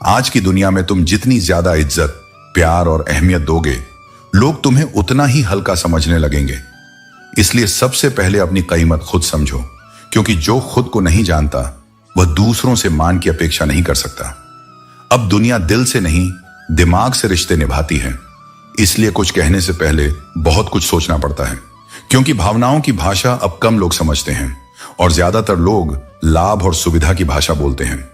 आज की दुनिया में तुम जितनी ज्यादा इज्जत, प्यार और अहमियत दोगे, लोग तुम्हें उतना ही हल्का समझने लगेंगे। इसलिए सबसे पहले अपनी कीमत खुद समझो, क्योंकि जो खुद को नहीं जानता वह दूसरों से मान की अपेक्षा नहीं कर सकता। अब दुनिया दिल से नहीं, दिमाग से रिश्ते निभाती है। इसलिए कुछ कहने से पहले बहुत कुछ सोचना पड़ता है, क्योंकि भावनाओं की भाषा अब कम लोग समझते हैं और ज्यादातर लोग लाभ और सुविधा की भाषा बोलते हैं।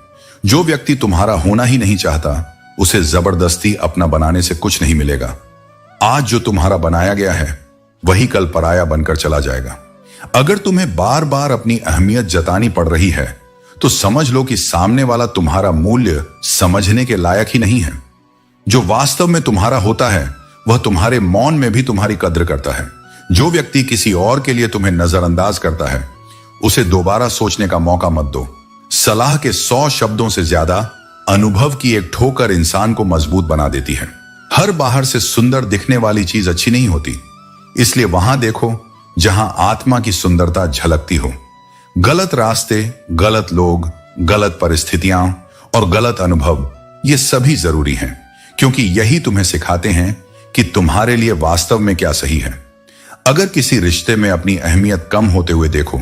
जो व्यक्ति तुम्हारा होना ही नहीं चाहता, उसे जबरदस्ती अपना बनाने से कुछ नहीं मिलेगा। आज जो तुम्हारा बनाया गया है वही कल पराया बनकर चला जाएगा। अगर तुम्हें बार बार अपनी अहमियत जतानी पड़ रही है तो समझ लो कि सामने वाला तुम्हारा मूल्य समझने के लायक ही नहीं है। जो वास्तव में तुम्हारा होता है वह तुम्हारे मौन में भी तुम्हारी कद्र करता है। जो व्यक्ति किसी और के लिए तुम्हें नजरअंदाज करता है, उसे दोबारा सोचने का मौका मत दो। सलाह के 100 शब्दों से ज्यादा अनुभव की एक ठोकर इंसान को मजबूत बना देती है। हर बाहर से सुंदर दिखने वाली चीज अच्छी नहीं होती, इसलिए वहां देखो जहां आत्मा की सुंदरता झलकती हो। गलत रास्ते, गलत लोग, गलत परिस्थितियां और गलत अनुभव, ये सभी जरूरी हैं, क्योंकि यही तुम्हें सिखाते हैं कि तुम्हारे लिए वास्तव में क्या सही है। अगर किसी रिश्ते में अपनी अहमियत कम होते हुए देखो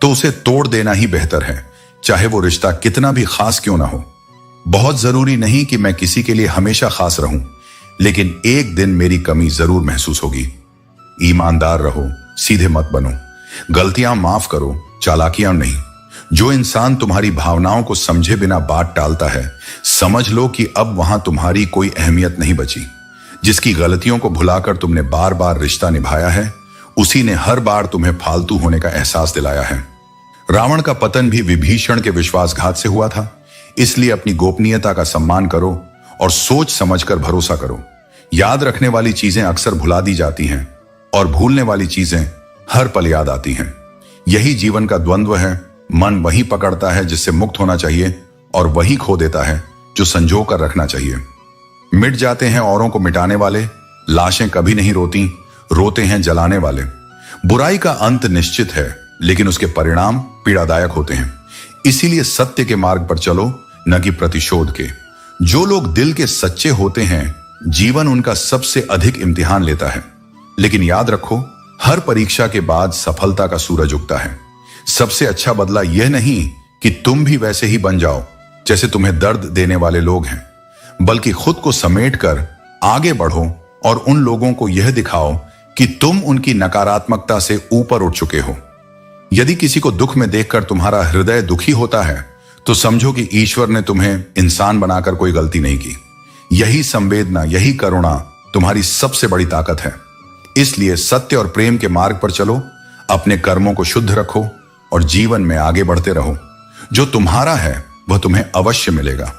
तो उसे तोड़ देना ही बेहतर है, चाहे वो रिश्ता कितना भी खास क्यों ना हो। बहुत जरूरी नहीं कि मैं किसी के लिए हमेशा खास रहूं, लेकिन एक दिन मेरी कमी जरूर महसूस होगी। ईमानदार रहो, सीधे मत बनो, गलतियां माफ करो, चालाकियां नहीं। जो इंसान तुम्हारी भावनाओं को समझे बिना बात टालता है, समझ लो कि अब वहां तुम्हारी कोई अहमियत नहीं बची। जिसकी गलतियों को भुलाकर तुमने बार बार रिश्ता निभाया है, उसी ने हर बार तुम्हें फालतू होने का एहसास दिलाया है। रावण का पतन भी विभीषण के विश्वासघात से हुआ था। इसलिए अपनी गोपनीयता का सम्मान करो और सोच समझकर भरोसा करो। याद रखने वाली चीजें अक्सर भुला दी जाती हैं और भूलने वाली चीजें हर पल याद आती हैं। यही जीवन का द्वंद्व है। मन वही पकड़ता है जिससे मुक्त होना चाहिए और वही खो देता है जो संजो कर रखना चाहिए। मिट जाते हैं औरों को मिटाने वाले, लाशें कभी नहीं रोती, रोते हैं जलाने वाले। बुराई का अंत निश्चित है, लेकिन उसके परिणाम पीड़ादायक होते हैं। इसीलिए सत्य के मार्ग पर चलो, न कि प्रतिशोध के। जो लोग दिल के सच्चे होते हैं, जीवन उनका सबसे अधिक इम्तिहान लेता है। लेकिन याद रखो, हर परीक्षा के बाद सफलता का सूरज उगता है। सबसे अच्छा बदला यह नहीं कि तुम भी वैसे ही बन जाओ जैसे तुम्हें दर्द देने वाले लोग हैं, बल्कि खुद को समेटकर आगे बढ़ो और उन लोगों को यह दिखाओ कि तुम उनकी नकारात्मकता से ऊपर उठ चुके हो। यदि किसी को दुख में देखकर तुम्हारा हृदय दुखी होता है, तो समझो कि ईश्वर ने तुम्हें इंसान बनाकर कोई गलती नहीं की। यही संवेदना, यही करुणा तुम्हारी सबसे बड़ी ताकत है। इसलिए सत्य और प्रेम के मार्ग पर चलो, अपने कर्मों को शुद्ध रखो और जीवन में आगे बढ़ते रहो। जो तुम्हारा है वह तुम्हें अवश्य मिलेगा,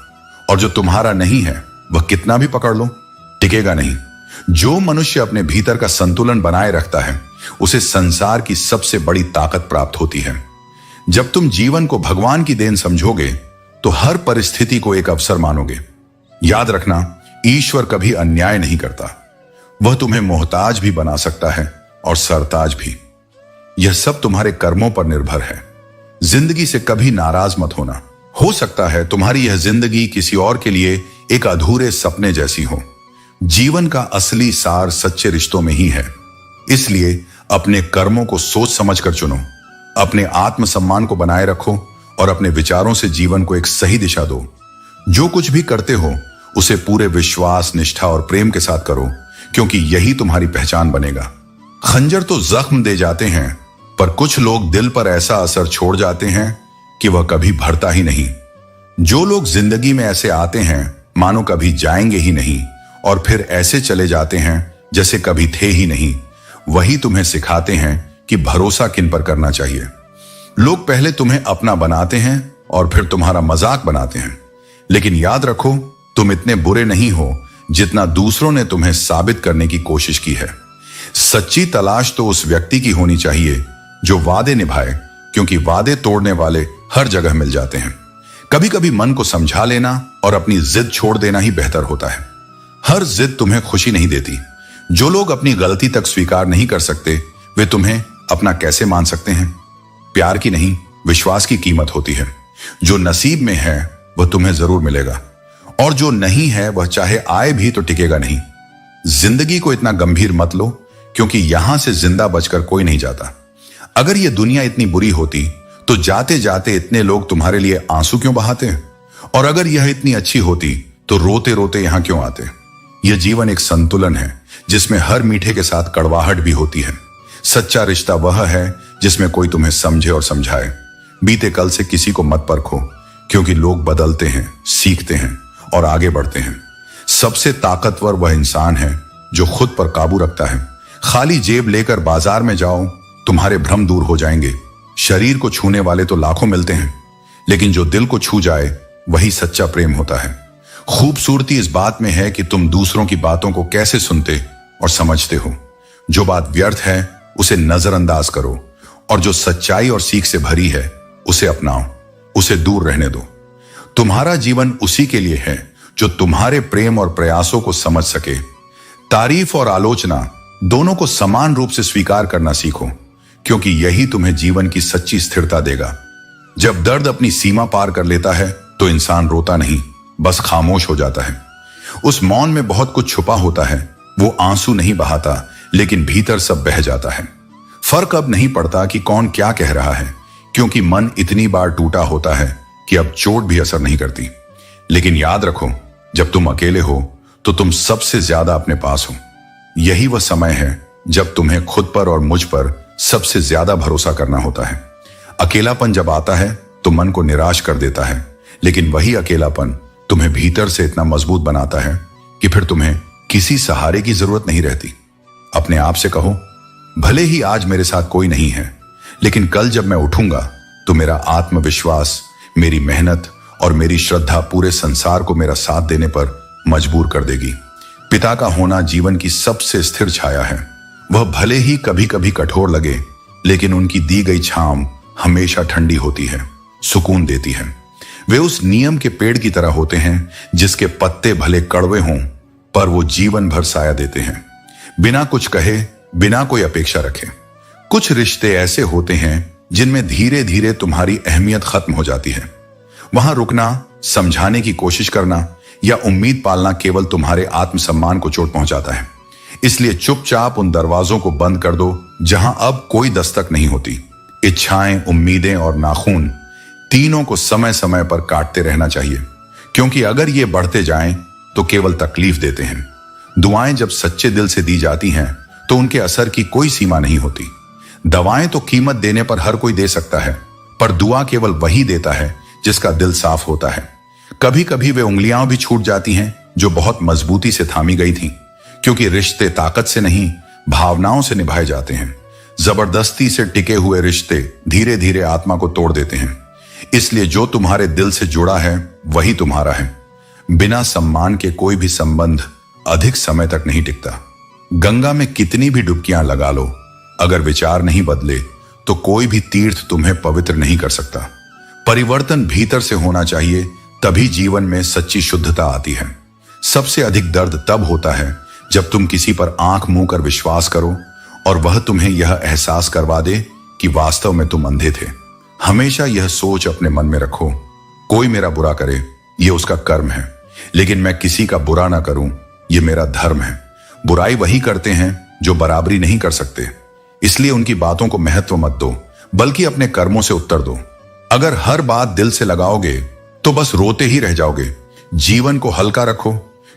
और जो तुम्हारा नहीं है वह कितना भी पकड़ लो, टिकेगा नहीं। जो मनुष्य अपने भीतर का संतुलन बनाए रखता है, उसे संसार की सबसे बड़ी ताकत प्राप्त होती है। जब तुम जीवन को भगवान की देन समझोगे, तो हर परिस्थिति को एक अवसर मानोगे। याद रखना, ईश्वर कभी अन्याय नहीं करता। वह तुम्हें मोहताज भी बना सकता है और सरताज भी। यह सब तुम्हारे कर्मों पर निर्भर है। जिंदगी से कभी नाराज मत होना। हो सकता है तुम्हारी यह जिंदगी किसी और के लिए एक अधूरे सपने जैसी हो। जीवन का असली सार सच्चे रिश्तों में ही है। इसलिए अपने कर्मों को सोच समझकर चुनो, अपने आत्मसम्मान को बनाए रखो और अपने विचारों से जीवन को एक सही दिशा दो। जो कुछ भी करते हो उसे पूरे विश्वास, निष्ठा और प्रेम के साथ करो, क्योंकि यही तुम्हारी पहचान बनेगा। खंजर तो जख्म दे जाते हैं, पर कुछ लोग दिल पर ऐसा असर छोड़ जाते हैं कि वह कभी भरता ही नहीं। जो लोग जिंदगी में ऐसे आते हैं मानो कभी जाएंगे ही नहीं, और फिर ऐसे चले जाते हैं जैसे कभी थे ही नहीं, वही तुम्हें सिखाते हैं कि भरोसा किन पर करना चाहिए। लोग पहले तुम्हें अपना बनाते हैं और फिर तुम्हारा मजाक बनाते हैं, लेकिन याद रखो, तुम इतने बुरे नहीं हो जितना दूसरों ने तुम्हें साबित करने की कोशिश की है। सच्ची तलाश तो उस व्यक्ति की होनी चाहिए जो वादे निभाए, क्योंकि वादे तोड़ने वाले हर जगह मिल जाते हैं। कभी कभी मन को समझा लेना और अपनी जिद छोड़ देना ही बेहतर होता है। हर जिद तुम्हें खुशी नहीं देती। जो लोग अपनी गलती तक स्वीकार नहीं कर सकते, वे तुम्हें अपना कैसे मान सकते हैं? प्यार की नहीं, विश्वास की कीमत होती है। जो नसीब में है वह तुम्हें जरूर मिलेगा, और जो नहीं है वह चाहे आए भी तो टिकेगा नहीं। जिंदगी को इतना गंभीर मत लो, क्योंकि यहां से जिंदा बचकर कोई नहीं जाता। अगर यह दुनिया इतनी बुरी होती तो जाते जाते इतने लोग तुम्हारे लिए आंसू क्यों बहाते? और अगर यह इतनी अच्छी होती तो रोते रोते यहां क्यों आते? यह जीवन एक संतुलन है जिसमें हर मीठे के साथ कड़वाहट भी होती है। सच्चा रिश्ता वह है जिसमें कोई तुम्हें समझे और समझाए। बीते कल से किसी को मत परखो, क्योंकि लोग बदलते हैं, सीखते हैं और आगे बढ़ते हैं। सबसे ताकतवर वह इंसान है जो खुद पर काबू रखता है। खाली जेब लेकर बाजार में जाओ, तुम्हारे भ्रम दूर हो जाएंगे। शरीर को छूने वाले तो लाखों मिलते हैं, लेकिन जो दिल को छू जाए वही सच्चा प्रेम होता है। खूबसूरती इस बात में है कि तुम दूसरों की बातों को कैसे सुनते और समझते हो। जो बात व्यर्थ है उसे नजरअंदाज करो, और जो सच्चाई और सीख से भरी है उसे अपनाओ, उसे दूर रहने दो। तुम्हारा जीवन उसी के लिए है जो तुम्हारे प्रेम और प्रयासों को समझ सके। तारीफ और आलोचना दोनों को समान रूप से स्वीकार करना सीखो, क्योंकि यही तुम्हें जीवन की सच्ची स्थिरता देगा। जब दर्द अपनी सीमा पार कर लेता है तो इंसान रोता नहीं, बस खामोश हो जाता है। उस मौन में बहुत कुछ छुपा होता है। वो आंसू नहीं बहाता, लेकिन भीतर सब बह जाता है। फर्क अब नहीं पड़ता कि कौन क्या कह रहा है, क्योंकि मन इतनी बार टूटा होता है कि अब चोट भी असर नहीं करती। लेकिन याद रखो, जब तुम अकेले हो तो तुम सबसे ज्यादा अपने पास हो। यही वह समय है जब तुम्हें खुद पर और मुझ पर सबसे ज्यादा भरोसा करना होता है। अकेलापन जब आता है तो मन को निराश कर देता है, लेकिन वही अकेलापन तुम्हें भीतर से इतना मजबूत बनाता है कि फिर तुम्हें किसी सहारे की जरूरत नहीं रहती। अपने आप से कहो, भले ही आज मेरे साथ कोई नहीं है, लेकिन कल जब मैं उठूंगा तो मेरा आत्मविश्वास, मेरी मेहनत और मेरी श्रद्धा पूरे संसार को मेरा साथ देने पर मजबूर कर देगी। पिता का होना जीवन की सबसे स्थिर छाया है। वह भले ही कभी कभी कठोर लगे, लेकिन उनकी दी गई छांव हमेशा ठंडी होती है, सुकून देती है। वे उस नियम के पेड़ की तरह होते हैं जिसके पत्ते भले कड़वे हों, पर वो जीवन भर साया देते हैं, बिना कुछ कहे, बिना कोई अपेक्षा रखे। कुछ रिश्ते ऐसे होते हैं जिनमें धीरे धीरे तुम्हारी अहमियत खत्म हो जाती है। वहां रुकना, समझाने की कोशिश करना या उम्मीद पालना केवल तुम्हारे आत्मसम्मान को चोट पहुंचाता है। इसलिए चुपचाप उन दरवाजों को बंद कर दो जहां अब कोई दस्तक नहीं होती। इच्छाएं, उम्मीदें और नाखून तीनों को समय समय पर काटते रहना चाहिए, क्योंकि अगर ये बढ़ते जाएं तो केवल तकलीफ देते हैं। दुआएं जब सच्चे दिल से दी जाती हैं तो उनके असर की कोई सीमा नहीं होती। दवाएं तो कीमत देने पर हर कोई दे सकता है, पर दुआ केवल वही देता है जिसका दिल साफ होता है। कभी कभी वे उंगलियां भी छूट जाती हैं जो बहुत मजबूती से थामी गई थीं, क्योंकि रिश्ते ताकत से नहीं, भावनाओं से निभाए जाते हैं। जबरदस्ती से टिके हुए रिश्ते धीरे धीरे आत्मा को तोड़ देते हैं। इसलिए जो तुम्हारे दिल से जुड़ा है वही तुम्हारा है। बिना सम्मान के कोई भी संबंध अधिक समय तक नहीं टिकता। गंगा में कितनी भी डुबकियां लगा लो, अगर विचार नहीं बदले तो कोई भी तीर्थ तुम्हें पवित्र नहीं कर सकता। परिवर्तन भीतर से होना चाहिए, तभी जीवन में सच्ची शुद्धता आती है। सबसे अधिक दर्द तब होता है जब तुम किसी पर आंख मूंद कर विश्वास करो और वह तुम्हें यह एहसास करवा दे कि वास्तव में तुम अंधे थे। हमेशा यह सोच अपने मन में रखो, कोई मेरा बुरा करे यह उसका कर्म है, लेकिन मैं किसी का बुरा ना करूं यह मेरा धर्म है। बुराई वही करते हैं जो बराबरी नहीं कर सकते, इसलिए उनकी बातों को महत्व मत दो, बल्कि अपने कर्मों से उत्तर दो। अगर हर बात दिल से लगाओगे तो बस रोते ही रह जाओगे। जीवन को हल्का रखो,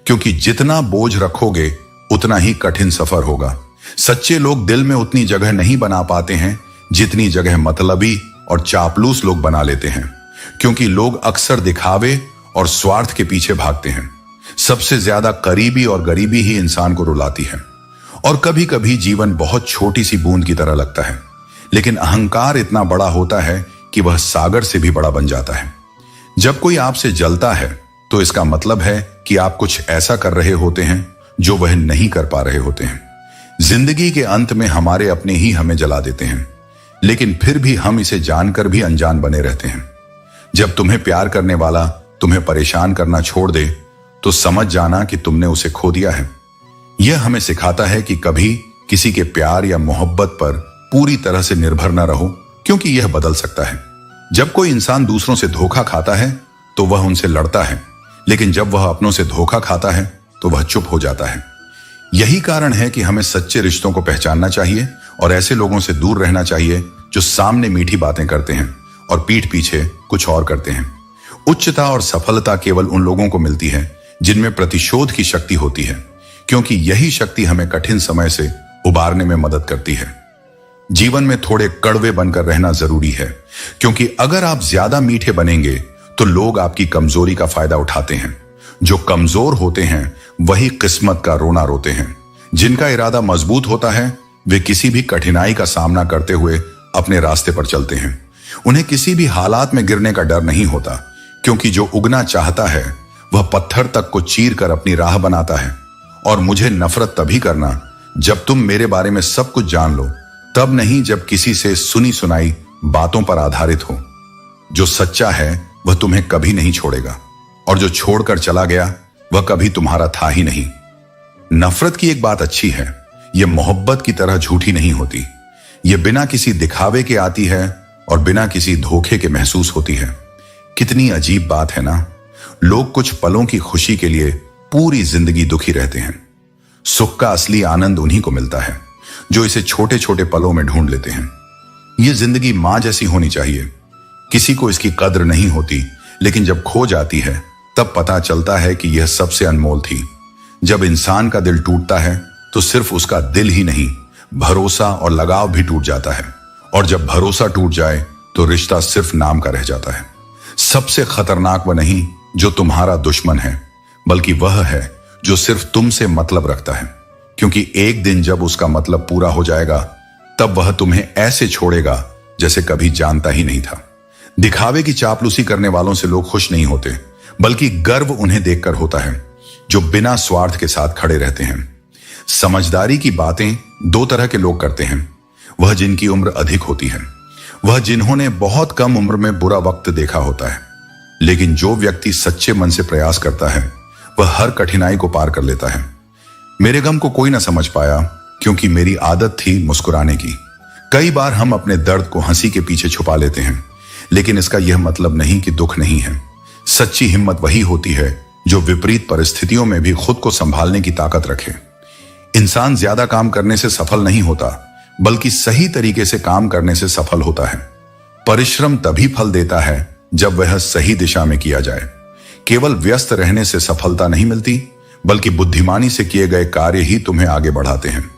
क्योंकि जितना बोझ रखोगे उतना ही कठिन सफर होगा। सच्चे लोग दिल में उतनी जगह नहीं बना पाते हैं जितनी जगह मतलबी और चापलूस लोग बना लेते हैं, क्योंकि लोग अक्सर दिखावे और स्वार्थ के पीछे भागते हैं। सबसे ज्यादा करीबी और गरीबी ही इंसान को रुलाती है। और कभी कभी जीवन बहुत छोटी सी बूंद की तरह लगता है, लेकिन अहंकार इतना बड़ा होता है कि वह सागर से भी बड़ा बन जाता है। जब कोई आपसे जलता है तो इसका मतलब है कि आप कुछ ऐसा कर रहे होते हैं जो वह नहीं कर पा रहे होते हैं। जिंदगी के अंत में हमारे अपने ही हमें जला देते हैं, लेकिन फिर भी हम इसे जानकर भी अनजान बने रहते हैं। जब तुम्हें प्यार करने वाला तुम्हें परेशान करना छोड़ दे तो समझ जाना कि तुमने उसे खो दिया है। यह हमें सिखाता है कि कभी किसी के प्यार या मोहब्बत पर पूरी तरह से निर्भर न रहो, क्योंकि यह बदल सकता है। जब कोई इंसान दूसरों से धोखा खाता है तो वह उनसे लड़ता है, लेकिन जब वह अपनों से धोखा खाता है तो वह चुप हो जाता है। यही कारण है कि हमें सच्चे रिश्तों को पहचानना चाहिए और ऐसे लोगों से दूर रहना चाहिए जो सामने मीठी बातें करते हैं और पीठ पीछे कुछ और करते हैं। उच्चता और सफलता केवल उन लोगों को मिलती है जिनमें प्रतिशोध की शक्ति होती है, क्योंकि यही शक्ति हमें कठिन समय से उबारने में मदद करती है। जीवन में थोड़े कड़वे बनकर रहना जरूरी है, क्योंकि अगर आप ज्यादा मीठे बनेंगे तो लोग आपकी कमजोरी का फायदा उठाते हैं। जो कमजोर होते हैं वही किस्मत का रोना रोते हैं। जिनका इरादा मजबूत होता है वे किसी भी कठिनाई का सामना करते हुए अपने रास्ते पर चलते हैं। उन्हें किसी भी हालात में गिरने का डर नहीं होता, क्योंकि जो उगना चाहता है वह पत्थर तक को चीर कर अपनी राह बनाता है। और मुझे नफरत तभी करना जब तुम मेरे बारे में सब कुछ जान लो, तब नहीं जब किसी से सुनी सुनाई बातों पर आधारित हो। जो सच्चा है वह तुम्हें कभी नहीं छोड़ेगा, और जो छोड़कर चला गया वह कभी तुम्हारा था ही नहीं। नफरत की एक बात अच्छी है, यह मोहब्बत की तरह झूठी नहीं होती। यह बिना किसी दिखावे के आती है और बिना किसी धोखे के महसूस होती है। कितनी अजीब बात है ना, लोग कुछ पलों की खुशी के लिए पूरी जिंदगी दुखी रहते हैं। सुख का असली आनंद उन्हीं को मिलता है जो इसे छोटे छोटे पलों में ढूंढ लेते हैं। यह जिंदगी मां जैसी होनी चाहिए। किसी को इसकी कद्र नहीं होती, लेकिन जब खो जाती है तब पता चलता है कि यह सबसे अनमोल थी। जब इंसान का दिल टूटता है तो सिर्फ उसका दिल ही नहीं, भरोसा और लगाव भी टूट जाता है। और जब भरोसा टूट जाए तो रिश्ता सिर्फ नाम का रह जाता है। सबसे खतरनाक वह नहीं जो तुम्हारा दुश्मन है, बल्कि वह है जो सिर्फ तुमसे मतलब रखता है, क्योंकि एक दिन जब उसका मतलब पूरा हो जाएगा तब वह तुम्हें ऐसे छोड़ेगा जैसे कभी जानता ही नहीं था। दिखावे की चापलूसी करने वालों से लोग खुश नहीं होते, बल्कि गर्व उन्हें देखकर होता है जो बिना स्वार्थ के साथ खड़े रहते हैं। समझदारी की बातें दो तरह के लोग करते हैं, वह जिनकी उम्र अधिक होती है, वह जिन्होंने बहुत कम उम्र में बुरा वक्त देखा होता है। लेकिन जो व्यक्ति सच्चे मन से प्रयास करता है वह हर कठिनाई को पार कर लेता है। मेरे गम को कोई ना समझ पाया, क्योंकि मेरी आदत थी मुस्कुराने की। कई बार हम अपने दर्द को हंसी के पीछे छुपा लेते हैं, लेकिन इसका यह मतलब नहीं कि दुख नहीं है। सच्ची हिम्मत वही होती है जो विपरीत परिस्थितियों में भी खुद को संभालने की ताकत रखे। इंसान ज्यादा काम करने से सफल नहीं होता, बल्कि सही तरीके से काम करने से सफल होता है। परिश्रम तभी फल देता है जब वह सही दिशा में किया जाए। केवल व्यस्त रहने से सफलता नहीं मिलती, बल्कि बुद्धिमानी से किए गए कार्य ही तुम्हें आगे बढ़ाते हैं।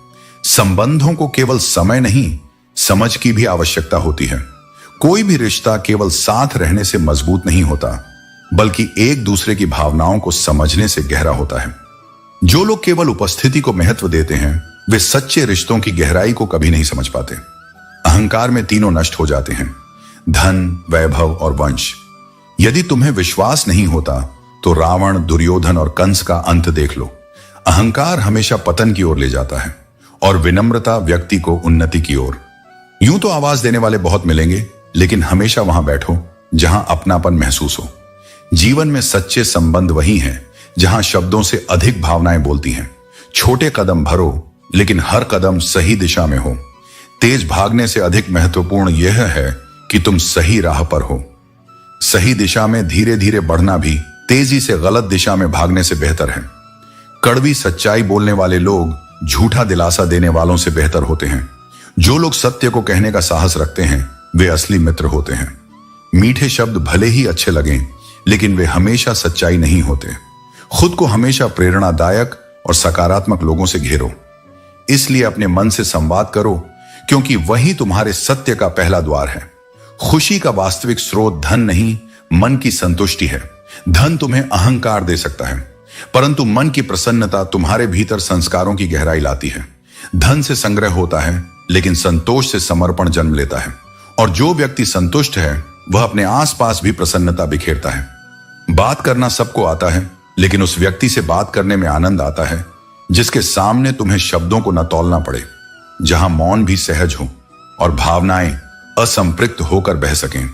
संबंधों को केवल समय नहीं, समझ की भी आवश्यकता होती है। कोई भी रिश्ता केवल साथ रहने से मजबूत नहीं होता, बल्कि एक दूसरे की भावनाओं को समझने से गहरा होता है। जो लोग केवल उपस्थिति को महत्व देते हैं वे सच्चे रिश्तों की गहराई को कभी नहीं समझ पाते। अहंकार में तीनों नष्ट हो जाते हैं, धन, वैभव और वंश। यदि तुम्हें विश्वास नहीं होता तो रावण, दुर्योधन और कंस का अंत देख लो। अहंकार हमेशा पतन की ओर ले जाता है और विनम्रता व्यक्ति को उन्नति की ओर। यूं तो आवाज देने वाले बहुत मिलेंगे, लेकिन हमेशा वहां बैठो जहां अपनापन महसूस हो। जीवन में सच्चे संबंध वही हैं जहां शब्दों से अधिक भावनाएं बोलती हैं। छोटे कदम भरो, लेकिन हर कदम सही दिशा में हो। तेज भागने से अधिक महत्वपूर्ण यह है कि तुम सही राह पर हो। सही दिशा में धीरे धीरे बढ़ना भी तेजी से गलत दिशा में भागने से बेहतर है। कड़वी सच्चाई बोलने वाले लोग झूठा दिलासा देने वालों से बेहतर होते हैं। जो लोग सत्य को कहने का साहस रखते हैं वे असली मित्र होते हैं। मीठे शब्द भले ही अच्छे लगें, लेकिन वे हमेशा सच्चाई नहीं होते। खुद को हमेशा प्रेरणादायक और सकारात्मक लोगों से घेरो। इसलिए अपने मन से संवाद करो, क्योंकि वही तुम्हारे सत्य का पहला द्वार है। खुशी का वास्तविक स्रोत धन नहीं, मन की संतुष्टि है। धन तुम्हें अहंकार दे सकता है, परंतु मन की प्रसन्नता तुम्हारे भीतर संस्कारों की गहराई लाती है। धन से संग्रह होता है, लेकिन संतोष से समर्पण जन्म लेता है। और जो व्यक्ति संतुष्ट है वह अपने आसपास भी प्रसन्नता बिखेरता है। बात करना सबको आता है, लेकिन उस व्यक्ति से बात करने में आनंद आता है जिसके सामने तुम्हें शब्दों को न तौलना पड़े, जहां मौन भी सहज हो और भावनाएं असंपृक्त होकर बह सकें।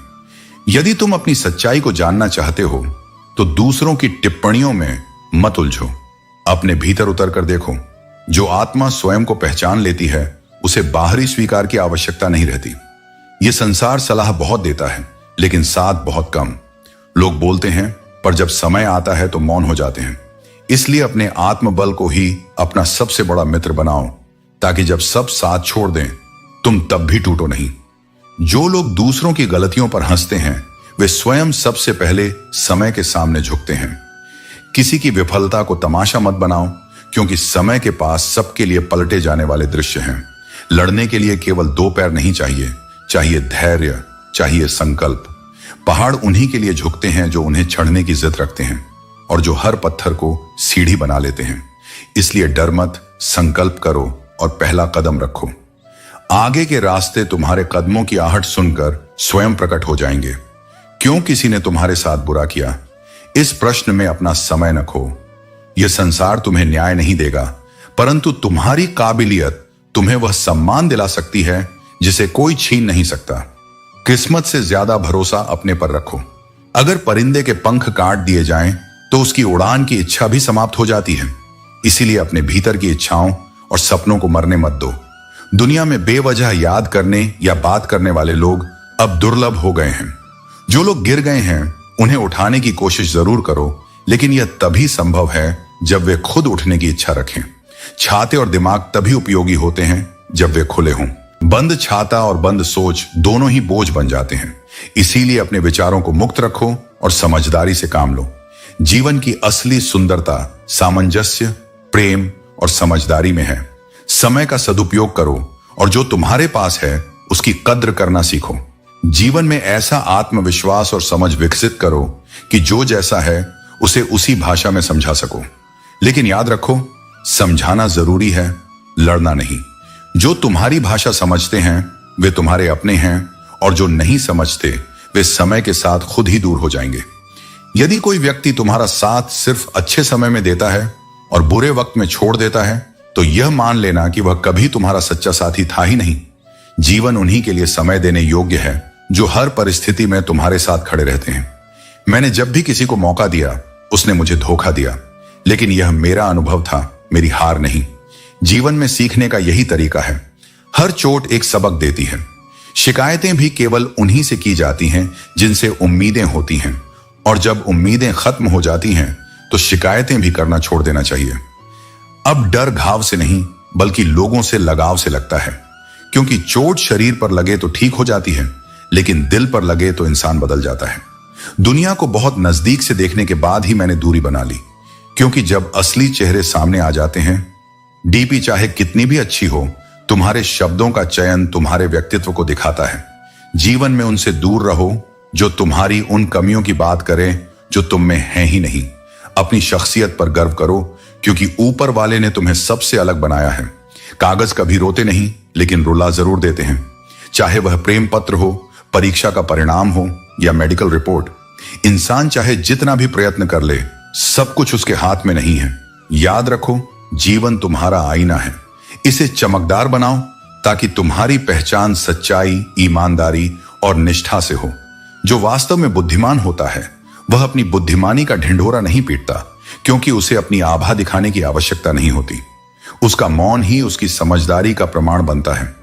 यदि तुम अपनी सच्चाई को जानना चाहते हो तो दूसरों की टिप्पणियों में मत उलझो, अपने भीतर उतर कर देखो। जो आत्मा स्वयं को पहचान लेती है उसे बाहरी स्वीकार की आवश्यकता नहीं रहती। यह संसार सलाह बहुत देता है, लेकिन साथ बहुत कम। लोग बोलते हैं पर जब समय आता है तो मौन हो जाते हैं। इसलिए अपने आत्मबल को ही अपना सबसे बड़ा मित्र बनाओ, ताकि जब सब साथ छोड़ दें तुम तब भी टूटो नहीं। जो लोग दूसरों की गलतियों पर हंसते हैं वे स्वयं सबसे पहले समय के सामने झुकते हैं। किसी की विफलता को तमाशा मत बनाओ, क्योंकि समय के पास सबके लिए पलटे जाने वाले दृश्य हैं। लड़ने के लिए केवल दो पैर नहीं चाहिए, चाहिए धैर्य, चाहिए संकल्प। पहाड़ उन्हीं के लिए झुकते हैं जो उन्हें चढ़ने की जिद रखते हैं और जो हर पत्थर को सीढ़ी बना लेते हैं। इसलिए डर मत, संकल्प करो और पहला कदम रखो। आगे के रास्ते तुम्हारे कदमों की आहट सुनकर स्वयं प्रकट हो जाएंगे। क्यों किसी ने तुम्हारे साथ बुरा किया, इस प्रश्न में अपना समय न खो। यह संसार तुम्हें न्याय नहीं देगा, परंतु तुम्हारी काबिलियत तुम्हें वह सम्मान दिला सकती है जिसे कोई छीन नहीं सकता। किस्मत से ज्यादा भरोसा अपने पर रखो। अगर परिंदे के पंख काट दिए जाएं, तो उसकी उड़ान की इच्छा भी समाप्त हो जाती है। इसीलिए अपने भीतर की इच्छाओं और सपनों को मरने मत दो। दुनिया में बेवजह याद करने या बात करने वाले लोग अब दुर्लभ हो गए हैं। जो लोग गिर गए हैं उन्हें उठाने की कोशिश जरूर करो, लेकिन यह तभी संभव है जब वे खुद उठने की इच्छा रखें। छाते और दिमाग तभी उपयोगी होते हैं जब वे खुले हों। बंद छाता और बंद सोच दोनों ही बोझ बन जाते हैं। इसीलिए अपने विचारों को मुक्त रखो और समझदारी से काम लो। जीवन की असली सुंदरता सामंजस्य, प्रेम और समझदारी में है। समय का सदुपयोग करो और जो तुम्हारे पास है उसकी कद्र करना सीखो। जीवन में ऐसा आत्मविश्वास और समझ विकसित करो कि जो जैसा है उसे उसी भाषा में समझा सको। लेकिन याद रखो, समझाना जरूरी है, लड़ना नहीं। जो तुम्हारी भाषा समझते हैं वे तुम्हारे अपने हैं, और जो नहीं समझते वे समय के साथ खुद ही दूर हो जाएंगे। यदि कोई व्यक्ति तुम्हारा साथ सिर्फ अच्छे समय में देता है और बुरे वक्त में छोड़ देता है, तो यह मान लेना कि वह कभी तुम्हारा सच्चा साथी था ही नहीं। जीवन उन्हीं के लिए समय देने योग्य है जो हर परिस्थिति में तुम्हारे साथ खड़े रहते हैं। मैंने जब भी किसी को मौका दिया उसने मुझे धोखा दिया, लेकिन यह मेरा अनुभव था, मेरी हार नहीं। जीवन में सीखने का यही तरीका है। हर चोट एक सबक देती है। शिकायतें भी केवल उन्हीं से की जाती हैं जिनसे उम्मीदें होती हैं, और जब उम्मीदें खत्म हो जाती हैं तो शिकायतें भी करना छोड़ देना चाहिए। अब डर घाव से नहीं बल्कि लोगों से लगाव से लगता है, क्योंकि चोट शरीर पर लगे तो ठीक हो जाती है, लेकिन दिल पर लगे तो इंसान बदल जाता है। दुनिया को बहुत नजदीक से देखने के बाद ही मैंने दूरी बना ली, क्योंकि जब असली चेहरे सामने आ जाते हैं, डीपी चाहे कितनी भी अच्छी हो, तुम्हारे शब्दों का चयन तुम्हारे व्यक्तित्व को दिखाता है। जीवन में उनसे दूर रहो जो तुम्हारी उन कमियों की बात करें जो तुम में हैं ही नहीं। अपनी शख्सियत पर गर्व करो, क्योंकि ऊपर वाले ने तुम्हें सबसे अलग बनाया है। कागज कभी रोते नहीं, लेकिन रुला जरूर देते हैं। चाहे वह प्रेम पत्र हो, परीक्षा का परिणाम हो या मेडिकल रिपोर्ट। इंसान चाहे जितना भी प्रयत्न कर ले, सब कुछ उसके हाथ में नहीं है। याद रखो, जीवन तुम्हारा आईना है। इसे चमकदार बनाओ ताकि तुम्हारी पहचान सच्चाई, ईमानदारी और निष्ठा से हो। जो वास्तव में बुद्धिमान होता है वह अपनी बुद्धिमानी का ढिंढोरा नहीं पीटता, क्योंकि उसे अपनी आभा दिखाने की आवश्यकता नहीं होती। उसका मौन ही उसकी समझदारी का प्रमाण बनता है।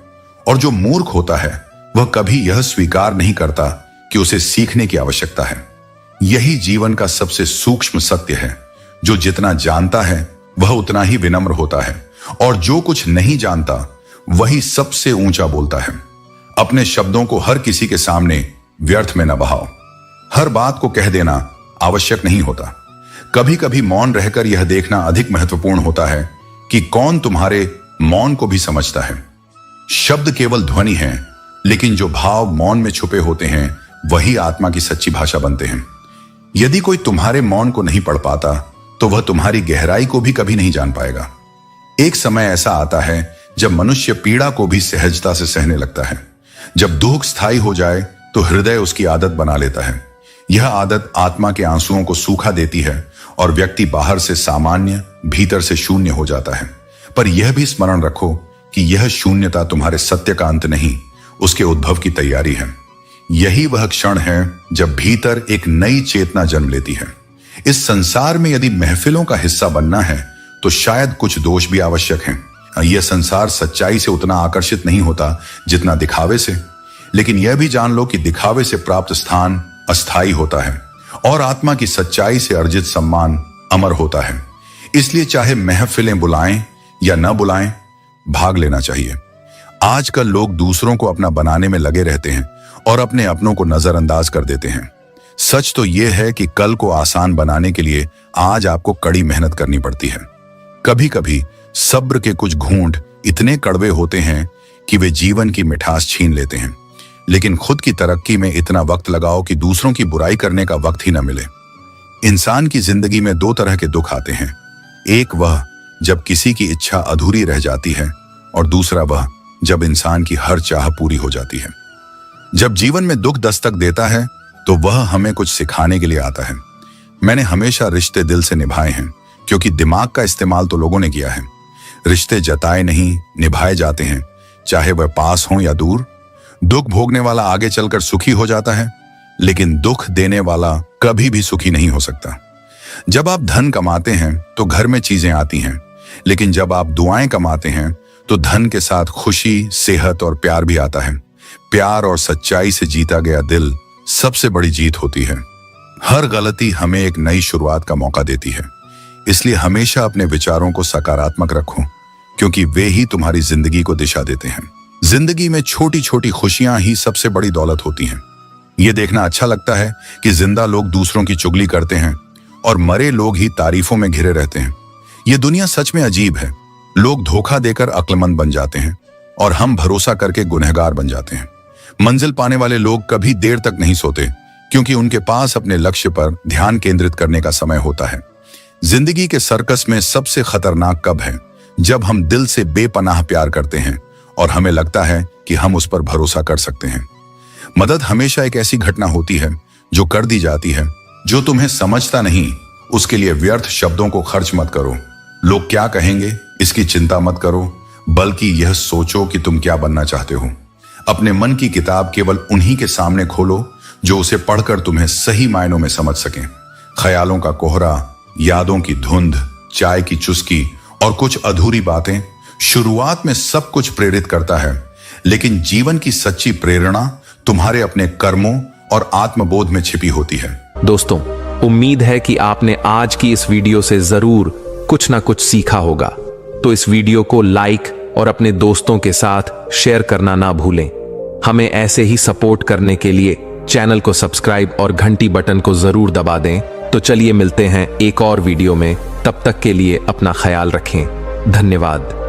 और जो मूर्ख होता है वह कभी यह स्वीकार नहीं करता कि उसे सीखने की आवश्यकता है। यही जीवन का सबसे सूक्ष्म सत्य है। जो जितना जानता है वह उतना ही विनम्र होता है, और जो कुछ नहीं जानता वही सबसे ऊंचा बोलता है। अपने शब्दों को हर किसी के सामने व्यर्थ में न बहाओ। हर बात को कह देना आवश्यक नहीं होता। कभी कभी मौन रहकर यह देखना अधिक महत्वपूर्ण होता है कि कौन तुम्हारे मौन को भी समझता है। शब्द केवल ध्वनि है, लेकिन जो भाव मौन में छुपे होते हैं वही आत्मा की सच्ची भाषा बनते हैं। यदि कोई तुम्हारे मौन को नहीं पढ़ पाता तो वह तुम्हारी गहराई को भी कभी नहीं जान पाएगा। एक समय ऐसा आता है जब मनुष्य पीड़ा को भी सहजता से सहने लगता है। जब दुख स्थायी हो जाए तो हृदय उसकी आदत बना लेता है। यह आदत आत्मा के आंसुओं को सूखा देती है और व्यक्ति बाहर से सामान्य, भीतर से शून्य हो जाता है। पर यह भी स्मरण रखो कि यह शून्यता तुम्हारे सत्य का अंत नहीं, उसके उद्भव की तैयारी है। यही वह क्षण है जब भीतर एक नई चेतना जन्म लेती है। इस संसार में यदि महफिलों का हिस्सा बनना है तो शायद कुछ दोष भी आवश्यक हैं। यह संसार सच्चाई से उतना आकर्षित नहीं होता जितना दिखावे से, लेकिन यह भी जान लो कि दिखावे से प्राप्त स्थान अस्थायी होता है और आत्मा की सच्चाई से अर्जित सम्मान अमर होता है। इसलिए चाहे महफिलें बुलाएं या न बुलाएं, भाग लेना चाहिए। आजकल लोग दूसरों को अपना बनाने में लगे रहते हैं और अपने अपनों को नजरअंदाज कर देते हैं। सच तो यह है कि कल को आसान बनाने के लिए आज आपको कड़ी मेहनत करनी पड़ती है। कभी कभी सब्र के कुछ घूंट इतने कड़वे होते हैं कि वे जीवन की मिठास छीन लेते हैं। लेकिन खुद की तरक्की में इतना वक्त लगाओ कि दूसरों की बुराई करने का वक्त ही न मिले। इंसान की जिंदगी में दो तरह के दुख आते हैं। एक वह जब किसी की इच्छा अधूरी रह जाती है, और दूसरा वह जब इंसान की हर चाह पूरी हो जाती है। जब जीवन में दुख दस्तक देता है तो वह हमें कुछ सिखाने के लिए आता है। मैंने हमेशा रिश्ते दिल से निभाए हैं, क्योंकि दिमाग का इस्तेमाल तो लोगों ने किया है। रिश्ते जताए नहीं, निभाए जाते हैं, चाहे वह पास हो या दूर। दुख भोगने वाला आगे चलकर सुखी हो जाता है, लेकिन दुख देने वाला कभी भी सुखी नहीं हो सकता। जब आप धन कमाते हैं तो घर में चीजें आती हैं, लेकिन जब आप दुआएं कमाते हैं तो धन के साथ खुशी, सेहत और प्यार भी आता है। प्यार और सच्चाई से जीता गया दिल सबसे बड़ी जीत होती है। हर गलती हमें एक नई शुरुआत का मौका देती है। इसलिए हमेशा अपने विचारों को सकारात्मक रखो, क्योंकि वे ही तुम्हारी जिंदगी को दिशा देते हैं। जिंदगी में छोटी छोटी खुशियां ही सबसे बड़ी दौलत होती हैं। यह देखना अच्छा लगता है कि जिंदा लोग दूसरों की चुगली करते हैं और मरे लोग ही तारीफों में घिरे रहते हैं। यह दुनिया सच में अजीब है। लोग धोखा देकर अक्लमंद बन जाते हैं और हम भरोसा करके गुनहगार बन जाते हैं। मंजिल पाने वाले लोग कभी देर तक नहीं सोते, क्योंकि उनके पास अपने लक्ष्य पर ध्यान केंद्रित करने का समय होता है। जिंदगी के सर्कस में सबसे खतरनाक कब है? जब हम दिल से बेपनाह प्यार करते हैं और हमें लगता है कि हम उस पर भरोसा कर सकते हैं। मदद हमेशा एक ऐसी घटना होती है जो कर दी जाती है। जो तुम्हें समझता नहीं, उसके लिए व्यर्थ शब्दों को खर्च मत करो। लोग क्या कहेंगे इसकी चिंता मत करो, बल्कि यह सोचो कि तुम क्या बनना चाहते हो। अपने मन की किताब केवल उन्हीं के सामने खोलो जो उसे पढ़कर तुम्हें सही मायनों में समझ सकें। ख्यालों का कोहरा, यादों की धुंध, चाय की चुस्की और कुछ अधूरी बातें शुरुआत में सब कुछ प्रेरित करता है, लेकिन जीवन की सच्ची प्रेरणा तुम्हारे अपने कर्मों और आत्मबोध में छिपी होती है। दोस्तों, उम्मीद है कि आपने आज की इस वीडियो से जरूर कुछ ना कुछ सीखा होगा। तो इस वीडियो को लाइक और अपने दोस्तों के साथ शेयर करना ना भूलें। हमें ऐसे ही सपोर्ट करने के लिए चैनल को सब्सक्राइब और घंटी बटन को जरूर दबा दें। तो चलिए मिलते हैं एक और वीडियो में। तब तक के लिए अपना ख्याल रखें। धन्यवाद।